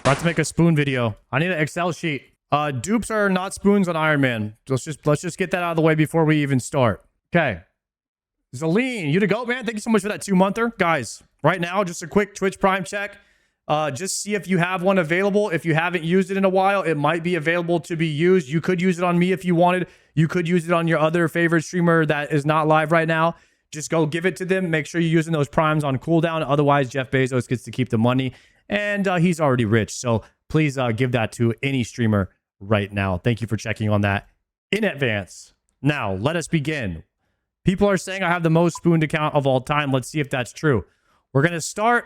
About to make a spoon video. I need an Excel sheet. Dupes are not spoons on Iron Man. Let's just get that out of the way before we even start. Okay. Zaleen, you to go, man. Thank you so much for that 2-monther. Guys, right now, just a quick Twitch Prime check. Just see if you have one available. If you haven't used it in a while, it might be available to be used. You could use it on me if you wanted. You could use it on your other favorite streamer that is not live right now. Just go give it to them. Make sure you're using those primes on cooldown. Otherwise, Jeff Bezos gets to keep the money. And he's already rich. So please give that to any streamer right now. Thank you for checking on that in advance. Now, let us begin. People are saying I have the most spooned account of all time. Let's see if that's true. We're going to start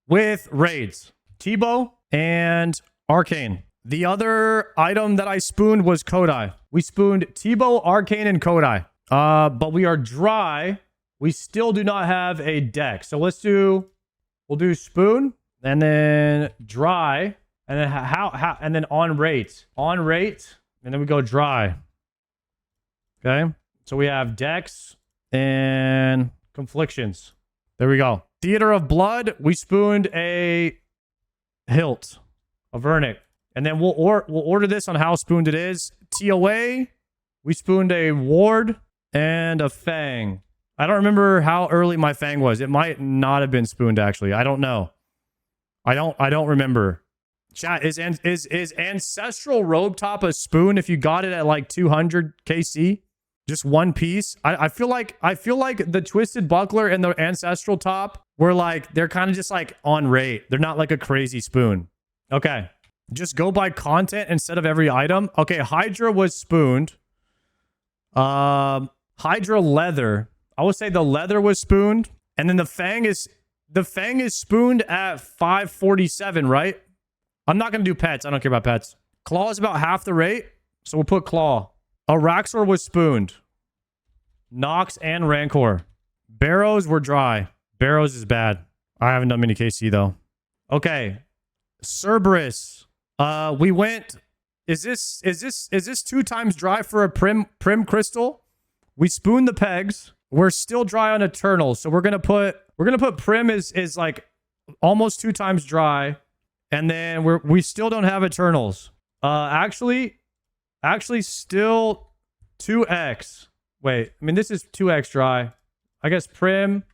with raids. Tebow and Arcane. The other item that I spooned was Kodai. We spooned Tebow, Arcane, and Kodai. But we are dry. We still do not have a deck. So we'll do spoon. And then dry, and then and then on rate, and then we go dry. Okay, so we have decks and conflictions. There we go. Theater of Blood, we spooned a hilt, a vernic, and then we'll order this on how spooned it is. TOA, we spooned a ward and a fang. I don't remember how early my fang was. It might not have been spooned actually. I don't know. I don't remember. Chat, is Ancestral Robe Top a spoon if you got it at like 200 KC? Just one piece? I feel like the Twisted Buckler and the Ancestral Top were like, they're kind of just like on rate. They're not like a crazy spoon. Okay. Just go by content instead of every item. Okay, Hydra was spooned. Hydra leather. I would say the leather was spooned. And then the Fang is spooned at 547, right? I'm not going to do pets. I don't care about pets. Claw is about half the rate, so we'll put Claw. Araxor was spooned. Nox and Rancor. Barrows were dry. Barrows is bad. I haven't done many KC, though. Okay. Cerberus. We went... Is this 2 times dry for a Prim Crystal? We spooned the pegs. We're still dry on Eternals, so we're gonna put Prim is like almost 2 times dry, and then we still don't have Eternals. Actually still 2x. Wait, I mean this is 2x dry. I guess Prim.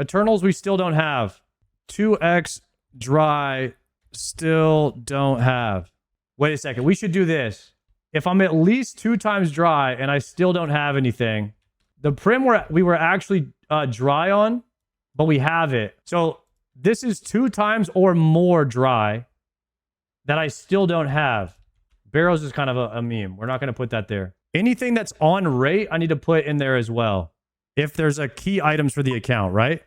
Eternals we still don't have. 2x dry, still don't have. Wait a second, we should do this. If I'm at least 2 times dry and I still don't have anything. The Prim we were actually dry on, but we have it. So this is 2 times or more dry that I still don't have. Barrows is kind of a meme. We're not going to put that there. Anything that's on rate, I need to put in there as well. If there's a key items for the account, right?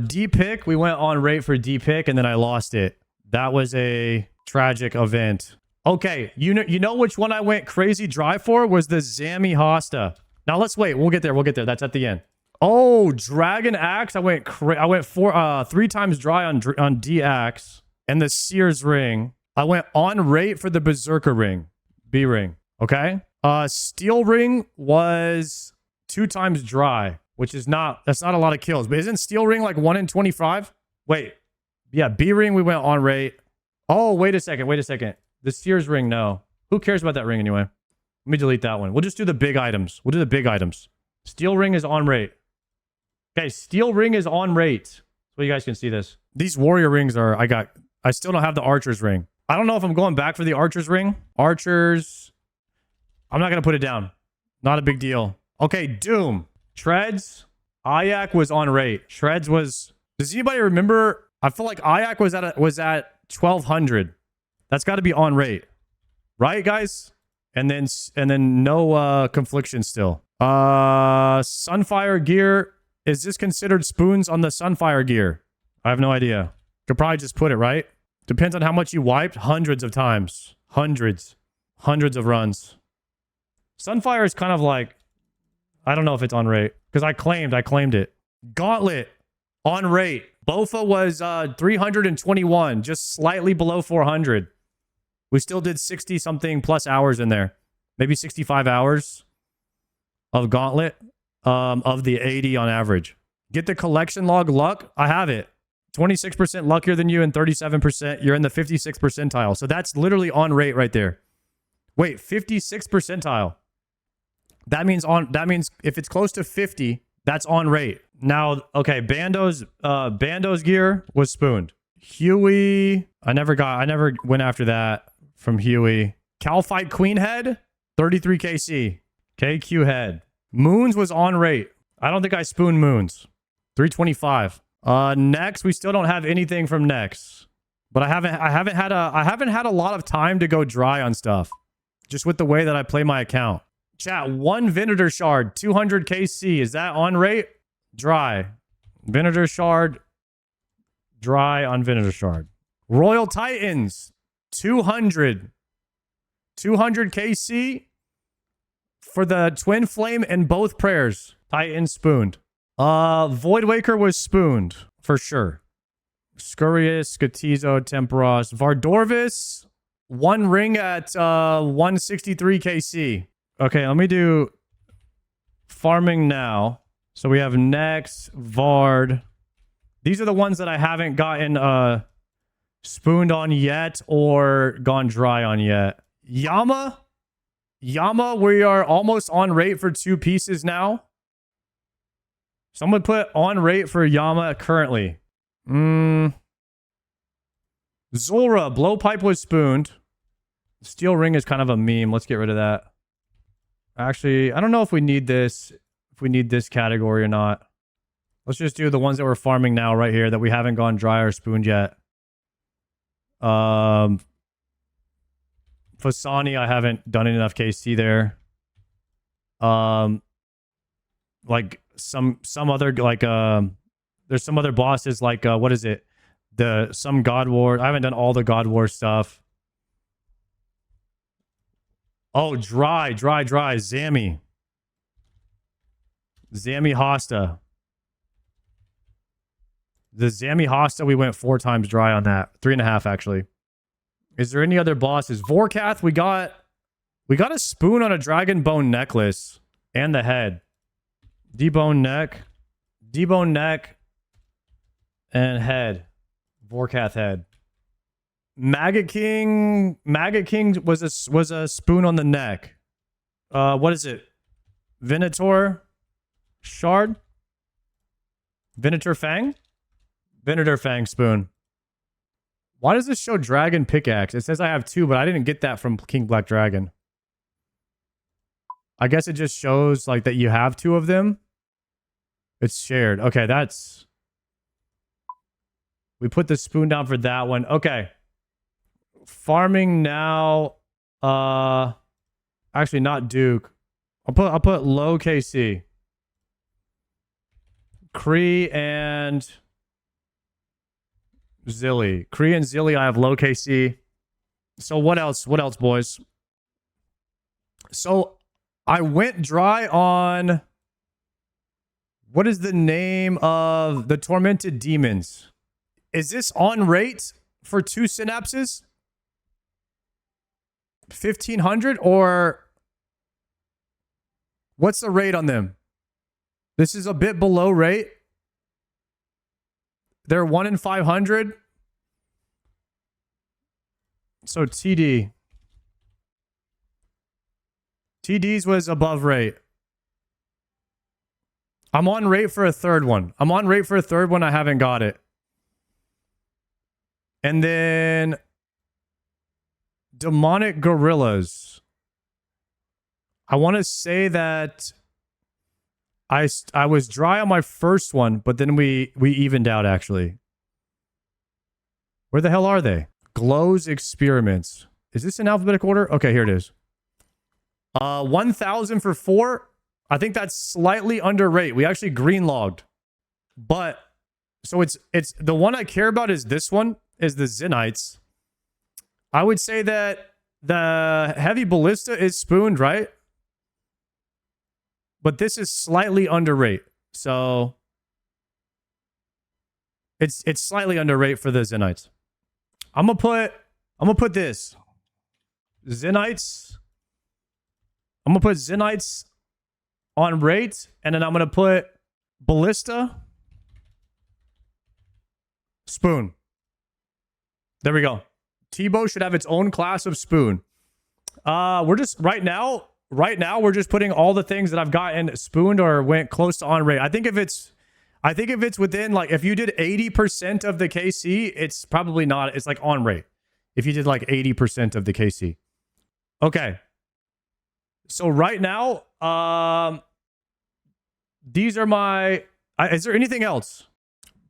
D-Pick, we went on rate for D-Pick and then I lost it. That was a tragic event. Okay, you know which one I went crazy dry for? Was the Zami Hosta. Now let's wait. We'll get there. That's at the end. Oh, Dragon Axe. I went 3 times dry on D Axe and the Sears ring. I went on rate for the Berserker ring, B ring. Okay. Steel ring was 2 times dry, which is that's not a lot of kills. But isn't Steel ring like 1 in 25? Wait, yeah. B ring we went on rate. Oh, wait a second. The Sears ring, no. Who cares about that ring anyway? Let me delete that one. We'll just do the big items. We'll do the big items. Steel ring is on rate. Okay, steel ring is on rate. So you guys can see this. These warrior rings are... I still don't have the archer's ring. I don't know if I'm going back for the archer's ring. Archers... I'm not going to put it down. Not a big deal. Okay, Doom. Treads. Ayak was on rate. Shreds was... Does anybody remember? I feel like Ayak was at 1,200. That's got to be on rate. Right, guys? And then no confliction still. Sunfire gear. Is this considered spoons on the Sunfire gear? I have no idea. Could probably just put it, right? Depends on how much you wiped. Hundreds of times. Hundreds of runs. Sunfire is kind of like... I don't know if it's on rate. Because I claimed it. Gauntlet. On rate. Bofa was 321. Just slightly below 400. We still did 60 something plus hours in there. Maybe 65 hours of Gauntlet of the 80 on average. Get the collection log luck. I have it. 26% luckier than you and 37%. You're in the 56th percentile. So that's literally on rate right there. Wait, 56th percentile. That means if it's close to 50, that's on rate. Now, okay, Bando's gear was spooned. Huey, I never went after that from Huey. Calfight Queen Head, 33 KC. KQ Head. Moons was on rate. I don't think I spooned Moons. 325. Next, we still don't have anything from Next. But I haven't had a lot of time to go dry on stuff. Just with the way that I play my account. Chat, 1 Venator Shard, 200 KC. Is that on rate? Dry. Venator Shard. Dry on Venator Shard. Royal Titans, 200. 200 KC for the Twin Flame and both prayers. Titan spooned. Void Waker was spooned for sure. Scurius, Scatizo, Temperos, Vardorvis, 1 ring at 163 KC. Okay, let me do farming now. So we have Next, Vard. These are the ones that I haven't gotten spooned on yet or gone dry on yet. Yama, we are almost on rate for 2 pieces now. Someone put on rate for Yama currently. Zora, Blowpipe was spooned. Steel Ring is kind of a meme. Let's get rid of that. Actually, I don't know if we need this category or not. Let's just do the ones that we're farming now right here that we haven't gone dry or spooned yet. Fasani, I haven't done enough KC there. Like some other like there's some other bosses like what is it? Some God War. I haven't done all the God War stuff. Oh, dry. Zammy Hosta. The Zammy Hosta, we went 4 times dry on that. 3.5 actually. Is there any other bosses? Vorkath, we got a spoon on a dragon bone necklace and the head. Debone neck, and head. Vorkath head. Maggot King was a spoon on the neck. What is it? Venator Shard? Venator Fang? Venator Fang spoon. Why does this show Dragon Pickaxe? It says I have 2, but I didn't get that from King Black Dragon. I guess it just shows like that you have 2 of them. It's shared. Okay, that's... We put the spoon down for that one. Okay. Farming now. Actually, not Duke. I'll put low KC. Kree and Zilly. Kree and Zilly, I have low KC. So what else? What else, boys? So I went dry on... What is the name of the Tormented Demons? Is this on rate for 2 synapses? 1,500 or... What's the rate on them? This is a bit below rate. They're 1 in 500. So TD. TD's was above rate. I'm on rate for a 3rd one. I haven't got it. And then Demonic Gorillas. I want to say that I was dry on my first one, but then we evened out actually. Where the hell are they? Glow's Experiments. Is this in alphabetical order? Okay, here it is. 1,000 for 4. I think that's slightly under rate. We actually green logged. But so it's the one I care about is this one, is the Zenites. I would say that the Heavy Ballista is spooned, right? But this is slightly under rate. So it's slightly under rate for the Zenites. I'm gonna put this. Zenites. I'm gonna put Zenites on rate, and then I'm gonna put Ballista Spoon. There we go. Tebow should have its own class of spoon. We're just right now we're just putting all the things that I've gotten spooned or went close to on rate. I think if it's within, like, if you did 80% of the KC, it's probably not. It's like on rate. If you did like 80% of the KC. Okay. So right now, these are my, is there anything else?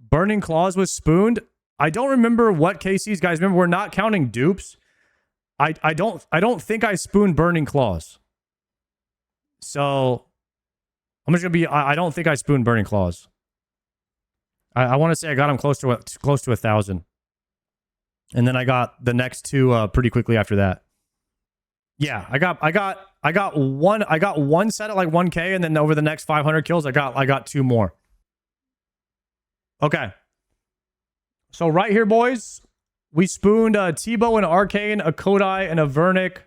Burning Claws was spooned. I don't remember what KCs, guys. Remember, we're not counting dupes. I don't think I spooned Burning Claws. So I'm just gonna be, I don't think I spooned Burning Claws. I want to say I got them close to 1,000. And then I got the next two pretty quickly after that. Yeah, I got one set at like 1K, and then over the next 500 kills, I got two more. Okay. So right here, boys, we spooned Tebow, an Arcane, a Kodai, and a Vernic,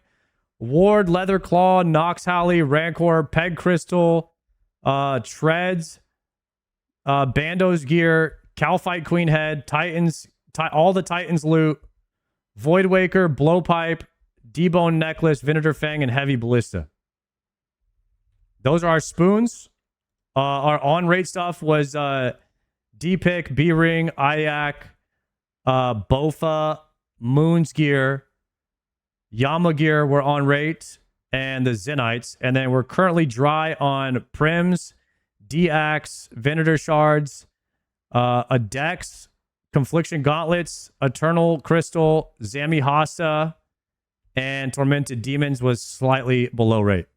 Ward, Leatherclaw, Nox Halley, Rancor, Peg Crystal, Treads, Bando's Gear, Calfight Queen Head, Titans, all the Titans loot, Voidwaker, Blowpipe, Debone Necklace, Venator Fang, and Heavy Ballista. Those are our spoons. Our on-rate stuff was D-Pick, B-Ring, Iac, Bofa, Moon's Gear, Yama Gear were on rate, and the Zenites. And then we're currently dry on Prims, D-Axe, Venator Shards, a Dex, Confliction Gauntlets, Eternal Crystal, Zami Hasta, and Tormented Demons was slightly below rate.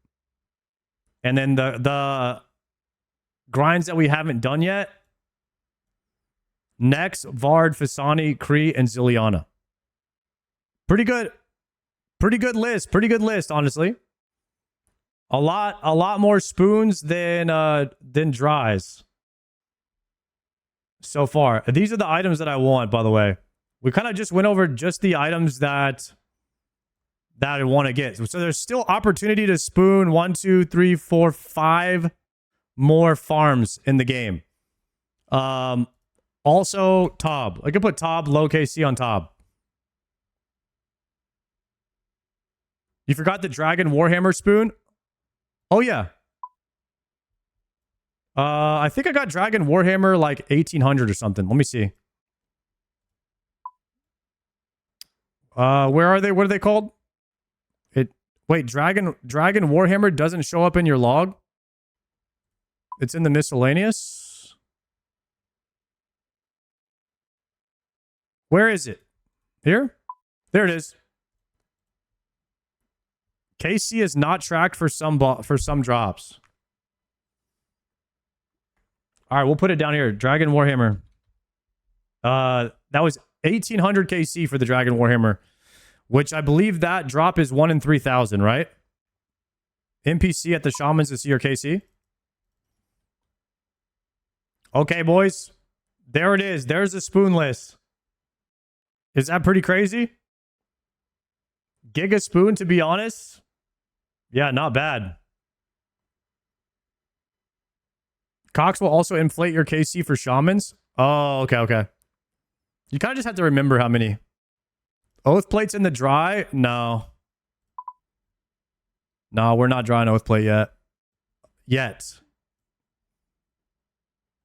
And then the grinds that we haven't done yet, Nex, Vard, Fasani, Kree, and Zilliana. Pretty good list, honestly. A lot more spoons than dries so far. These are the items that I want, by the way. We kind of just went over just the items that I want to get. So there's still opportunity to spoon 1, 2, 3, 4, 5 more farms in the game. Also, Tob. I can put Tob, low KC on Tob. You forgot the Dragon Warhammer spoon? Oh, yeah. I think I got Dragon Warhammer like 1800 or something. Let me see. Where are they? What are they called? Wait, Dragon Warhammer doesn't show up in your log? It's in the miscellaneous? Where is it? Here? There it is. KC is not tracked for some drops. All right, we'll put it down here. Dragon Warhammer. That was 1800 KC for the Dragon Warhammer, which I believe that drop is 1 in 3,000, right? NPC at the Shamans to see your KC. Okay, boys. There it is. There's the spoon list. Is that pretty crazy? Giga spoon, to be honest. Yeah, not bad. Cox will also inflate your KC for Shamans. Oh, okay. You kind of just have to remember how many. Oath plates in the dry? No. No, we're not drawing oath plate yet.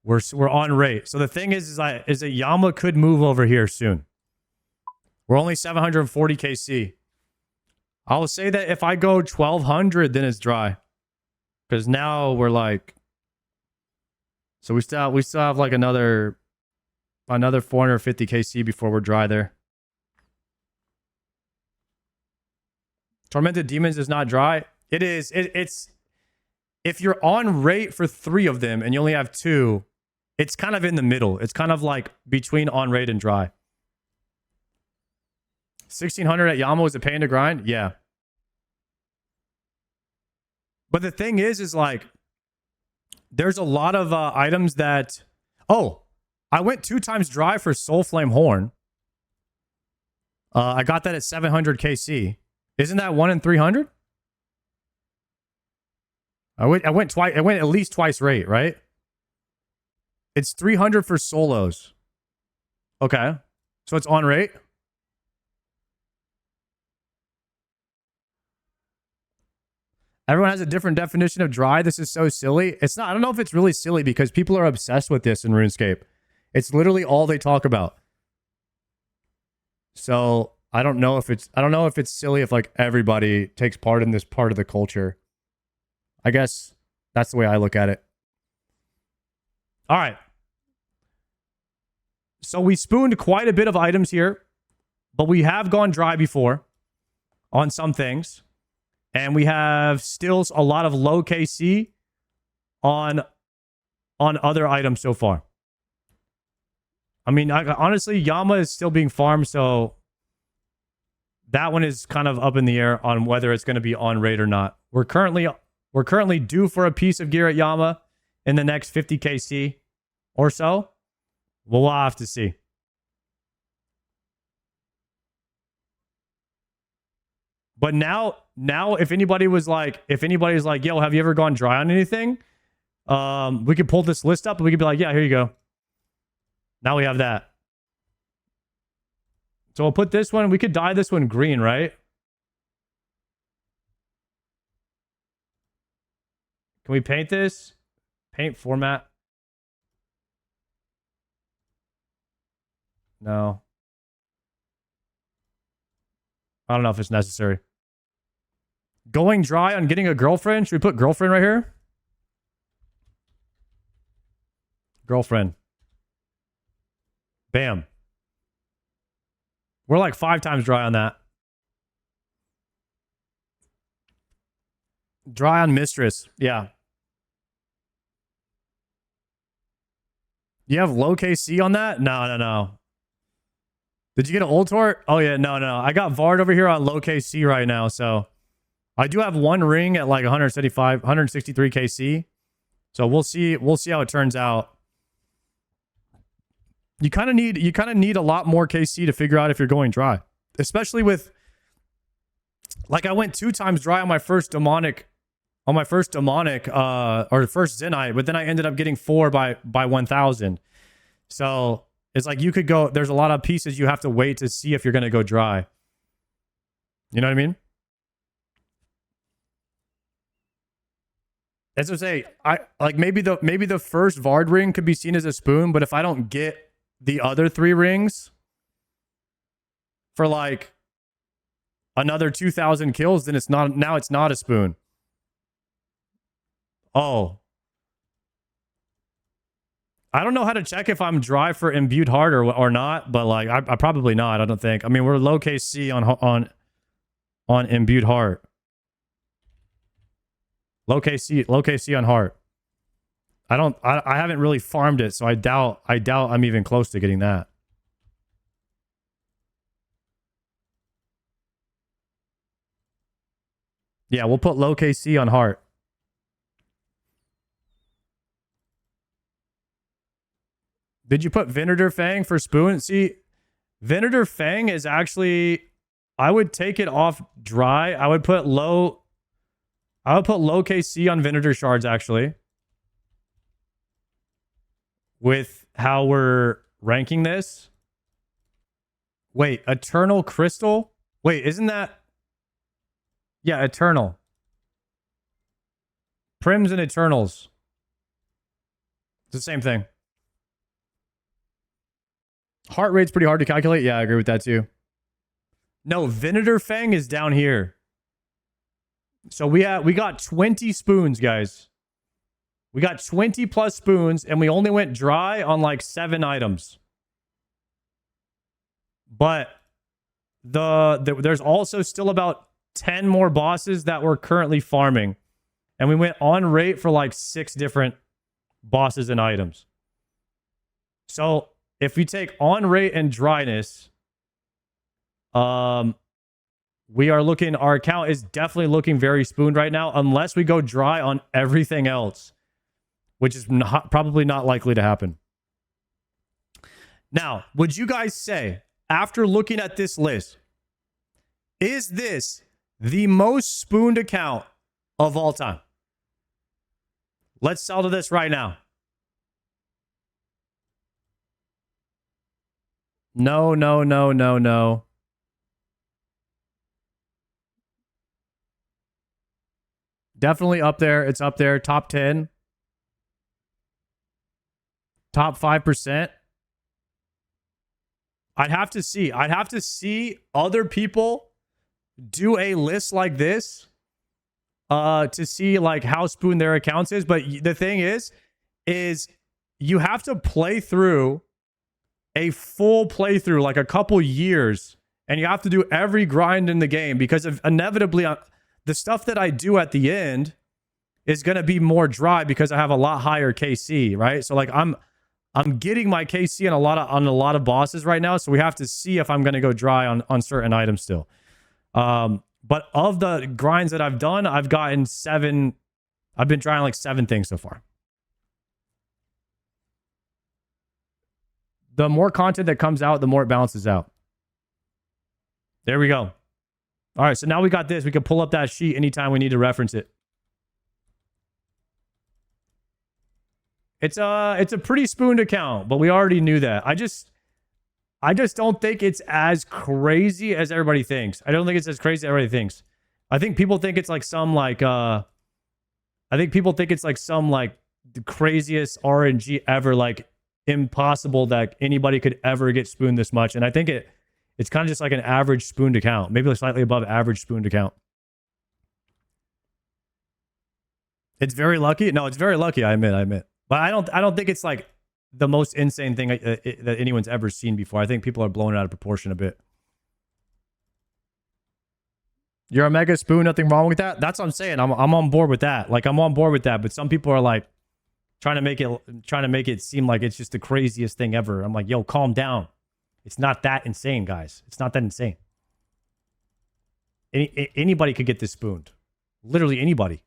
We're on rate. So the thing is that Yama could move over here soon. We're only 740 KC. I'll say that if I go 1200, then it's dry. Because now we're like, so we still have like another 450 KC before we're dry there. Tormented Demons is not dry. It is. It's if you're on rate for 3 of them and you only have 2, it's kind of in the middle. It's kind of like between on rate and dry. 1600 at Yama was a pain to grind. Yeah. But the thing is like, there's a lot of items that... Oh, I went 2 times dry for Soulflame Horn. I got that at 700 KC. Isn't that 1 in 300? I went twice. I went at least twice rate, right? It's 300 for solos. Okay. So it's on rate. Everyone has a different definition of dry. This is so silly. It's not, I don't know if it's really silly because people are obsessed with this in RuneScape. It's literally all they talk about. So I don't know if it's silly if like everybody takes part in this part of the culture. I guess that's the way I look at it. All right. So we spooned quite a bit of items here, but we have gone dry before on some things. And we have still a lot of low KC on other items so far. I mean, honestly, Yama is still being farmed, so that one is kind of up in the air on whether it's going to be on raid or not. We're currently due for a piece of gear at Yama in the next 50 KC or so. We'll have to see. But now if anybody's like, yo, have you ever gone dry on anything? We could pull this list up and we could be like, yeah, here you go. Now we have that. So we'll put this one, we could dye this one green, right? Can we paint this? Paint format. No. I don't know if it's necessary. Going dry on getting a girlfriend. Should we put girlfriend right here? Girlfriend. Bam. We're like 5 times dry on that. Dry on mistress. Yeah. You have low KC on that? No. Did you get an old tort? Oh yeah, no. I got Vard over here on low KC right now, so I do have one ring at like 163 KC. So we'll see how it turns out. You kind of need a lot more KC to figure out if you're going dry. Especially with, like, I went 2 times dry on my first demonic or first Zenite, but then I ended up getting 4 by 1000. So it's like you could go, there's a lot of pieces you have to wait to see if you're going to go dry. You know what I mean? As I say, maybe the first Vard ring could be seen as a spoon, but if I don't get the other 3 rings for like another 2,000 kills, then it's not a spoon. Oh. I don't know how to check if I'm dry for imbued heart or not, but like I probably not. I don't think. I mean, we're low KC on imbued heart. Low KC on heart. I haven't really farmed it, so I doubt I'm even close to getting that. Yeah, we'll put low KC on heart. Did you put Venator Fang for spoon? See, Venator Fang is actually, I would take it off dry. I would put low KC on Venator Shards, actually. With how we're ranking this. Wait, Eternal Crystal? Wait, isn't that... Yeah, Eternal. Prims and Eternals. It's the same thing. Heart rate's pretty hard to calculate. Yeah, I agree with that too. No, Venator Fang is down here. So we got 20 spoons, guys. We got 20 plus spoons, and we only went dry on like 7 items. But there's also still about 10 more bosses that we're currently farming. And we went on rate for like 6 different bosses and items. So if we take on rate and dryness, we are looking, our account is definitely looking very spooned right now, unless we go dry on everything else, which is probably not likely to happen. Now, would you guys say, after looking at this list, is this the most spooned account of all time? Let's sell to this right now. No, no, no, no, no. Definitely up there. It's up there. Top 10. Top 5%. I'd have to see. I'd have to see other people do a list like this to see like how spooned their accounts is. But the thing is you have to play through a full playthrough, like a couple years, and you have to do every grind in the game because of inevitably the stuff that I do at the end is going to be more dry because I have a lot higher KC, right? So like I'm getting my KC on a lot of bosses right now, so we have to see if I'm going to go dry on certain items still. But of the grinds that I've done, I've gotten 7. I've been trying like 7 things so far. The more content that comes out, the more it balances out. There we go. All right, so now we got this. We can pull up that sheet anytime we need to reference it. It's a pretty spooned account, but we already knew that. I just don't think it's as crazy as everybody thinks. I don't think it's as crazy as everybody thinks. I think people think it's like some like I think people think it's like some like the craziest RNG ever, like impossible that anybody could ever get spooned this much. And I think it's kind of just like an average spooned account, maybe like slightly above average spooned account. It's very lucky. No, it's very lucky. I admit. But I don't think it's like the most insane thing that anyone's ever seen before. I think people are blowing it out of proportion a bit. You're a mega spoon. Nothing wrong with that. That's what I'm saying. I'm on board with that. Like I'm on board with that. But some people are like trying to make it seem like it's just the craziest thing ever. I'm like, yo, calm down. It's not that insane, guys. It's not that insane. Anybody could get this spooned. Literally anybody.